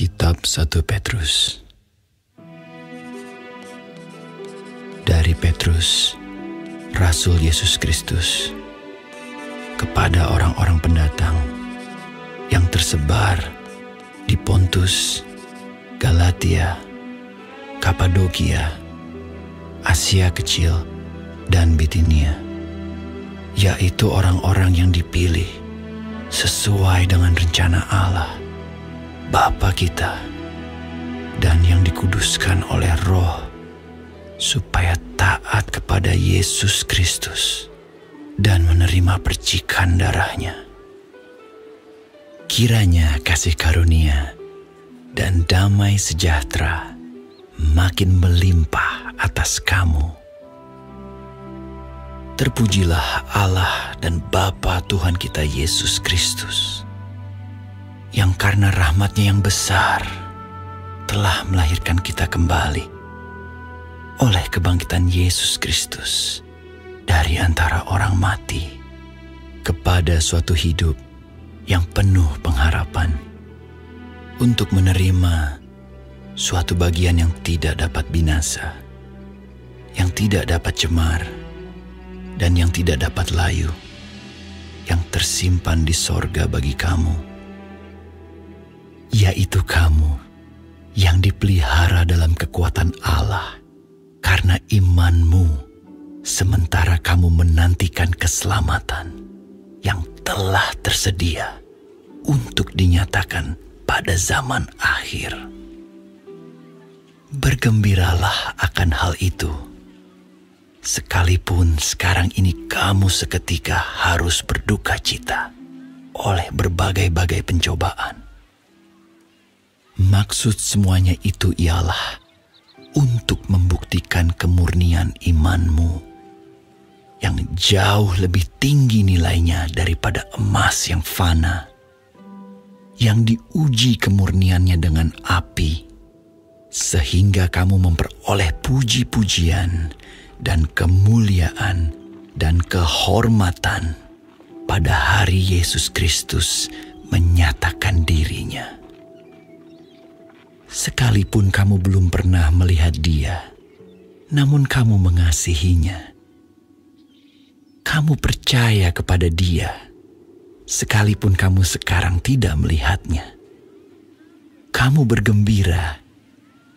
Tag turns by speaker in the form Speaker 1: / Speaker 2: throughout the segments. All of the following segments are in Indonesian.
Speaker 1: Kitab 1 Petrus. Dari Petrus, Rasul Yesus Kristus, kepada orang-orang pendatang yang tersebar di Pontus, Galatia, Kapadokia, Asia Kecil, dan Bitinia, yaitu orang-orang yang dipilih sesuai dengan rencana Allah, Bapa kita, dan yang dikuduskan oleh Roh, supaya taat kepada Yesus Kristus dan menerima percikan darahnya. Kiranya kasih karunia dan damai sejahtera makin melimpah atas kamu. Terpujilah Allah dan Bapa Tuhan kita Yesus Kristus, yang karena rahmat-Nya yang besar telah melahirkan kita kembali oleh kebangkitan Yesus Kristus dari antara orang mati kepada suatu hidup yang penuh pengharapan, untuk menerima suatu bagian yang tidak dapat binasa, yang tidak dapat cemar, dan yang tidak dapat layu, yang tersimpan di sorga bagi kamu, yaitu kamu yang dipelihara dalam kekuatan Allah karena imanmu, sementara kamu menantikan keselamatan yang telah tersedia untuk dinyatakan pada zaman akhir. Bergembiralah akan hal itu, sekalipun sekarang ini kamu seketika harus berduka cita oleh berbagai-bagai pencobaan. Maksud semuanya itu ialah untuk membuktikan kemurnian imanmu yang jauh lebih tinggi nilainya daripada emas yang fana, yang diuji kemurniannya dengan api, sehingga kamu memperoleh puji-pujian dan kemuliaan dan kehormatan pada hari Yesus Kristus menyatakan dirinya. Sekalipun kamu belum pernah melihat Dia, namun kamu mengasihinya. Kamu percaya kepada Dia, sekalipun kamu sekarang tidak melihatnya. Kamu bergembira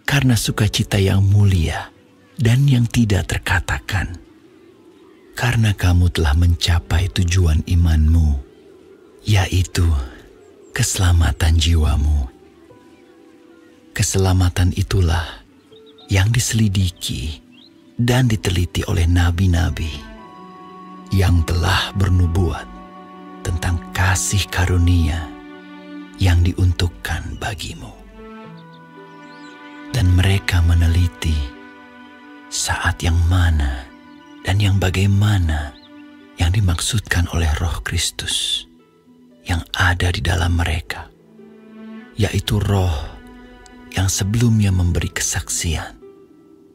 Speaker 1: karena sukacita yang mulia dan yang tidak terkatakan, karena kamu telah mencapai tujuan imanmu, yaitu keselamatan jiwamu. Keselamatan itulah yang diselidiki dan diteliti oleh nabi-nabi yang telah bernubuat tentang kasih karunia yang diuntukkan bagimu. Dan mereka meneliti saat yang mana dan yang bagaimana yang dimaksudkan oleh Roh Kristus yang ada di dalam mereka, yaitu Roh yang sebelumnya memberi kesaksian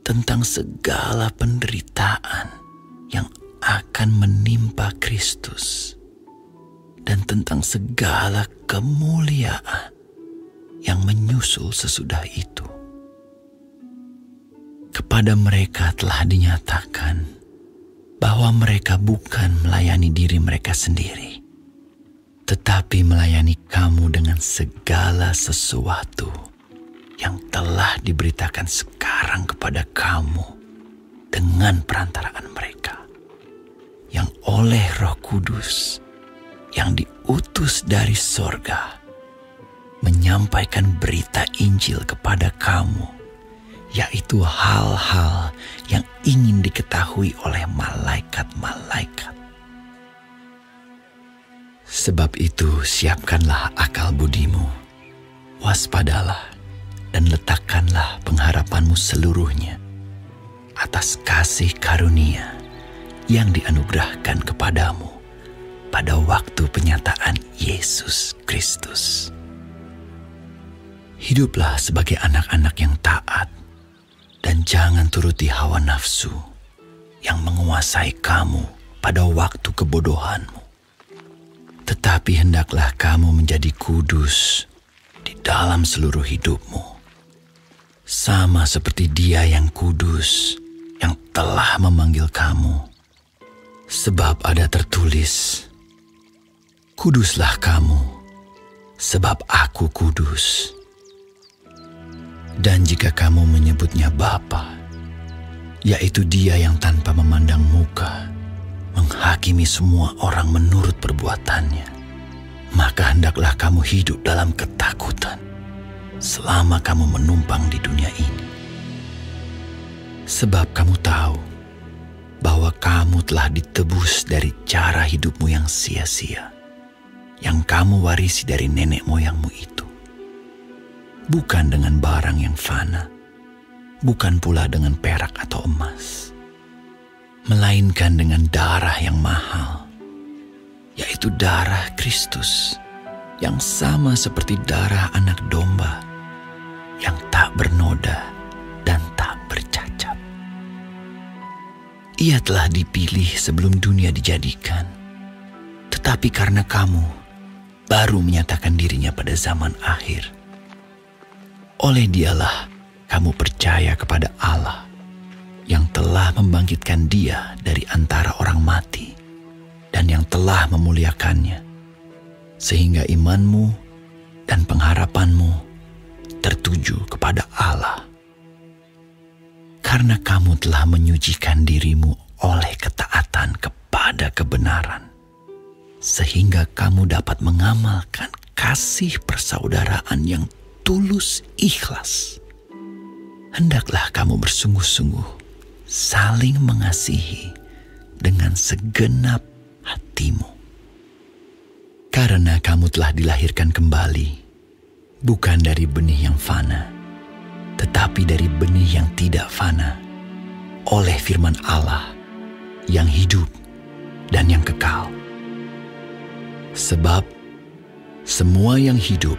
Speaker 1: tentang segala penderitaan yang akan menimpa Kristus dan tentang segala kemuliaan yang menyusul sesudah itu. Kepada mereka telah dinyatakan bahwa mereka bukan melayani diri mereka sendiri, tetapi melayani kamu dengan segala sesuatu yang telah diberitakan sekarang kepada kamu dengan perantaraan mereka, yang oleh Roh Kudus yang diutus dari sorga menyampaikan berita Injil kepada kamu, yaitu hal-hal yang ingin diketahui oleh malaikat-malaikat. Sebab itu siapkanlah akal budimu, waspadalah, dan letakkanlah pengharapanmu seluruhnya atas kasih karunia yang dianugerahkan kepadamu pada waktu penyataan Yesus Kristus. Hiduplah sebagai anak-anak yang taat, dan jangan turuti hawa nafsu yang menguasai kamu pada waktu kebodohanmu. Tetapi hendaklah kamu menjadi kudus di dalam seluruh hidupmu. Sama seperti Dia yang kudus, yang telah memanggil kamu. Sebab ada tertulis, "Kuduslah kamu, sebab Aku kudus." Dan jika kamu menyebutnya Bapa, yaitu Dia yang tanpa memandang muka, menghakimi semua orang menurut perbuatannya, maka hendaklah kamu hidup dalam ketakutan selama kamu menumpang di dunia ini. Sebab kamu tahu bahwa kamu telah ditebus dari cara hidupmu yang sia-sia, yang kamu warisi dari nenek moyangmu itu. Bukan dengan barang yang fana, bukan pula dengan perak atau emas, melainkan dengan darah yang mahal, yaitu darah Kristus, yang sama seperti darah anak domba, yang tak bernoda dan tak bercacat. Ia telah dipilih sebelum dunia dijadikan, tetapi karena kamu baru menyatakan dirinya pada zaman akhir, oleh Dialah kamu percaya kepada Allah yang telah membangkitkan Dia dari antara orang mati dan yang telah memuliakannya, sehingga imanmu dan pengharapanmu tertuju kepada Allah. Karena kamu telah menyucikan dirimu oleh ketaatan kepada kebenaran, sehingga kamu dapat mengamalkan kasih persaudaraan yang tulus ikhlas. Hendaklah kamu bersungguh-sungguh saling mengasihi dengan segenap hatimu. Karena kamu telah dilahirkan kembali, bukan dari benih yang fana, tetapi dari benih yang tidak fana, oleh firman Allah yang hidup dan yang kekal. Sebab semua yang hidup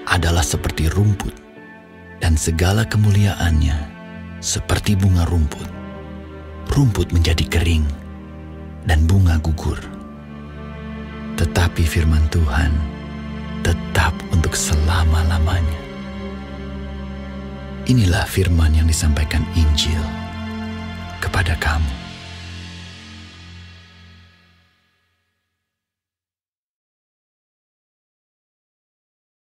Speaker 1: adalah seperti rumput, dan segala kemuliaannya seperti bunga rumput. Rumput menjadi kering, dan bunga gugur. Tetapi firman Tuhan tetap untuk selama-lamanya. Inilah firman yang disampaikan Injil kepada kamu.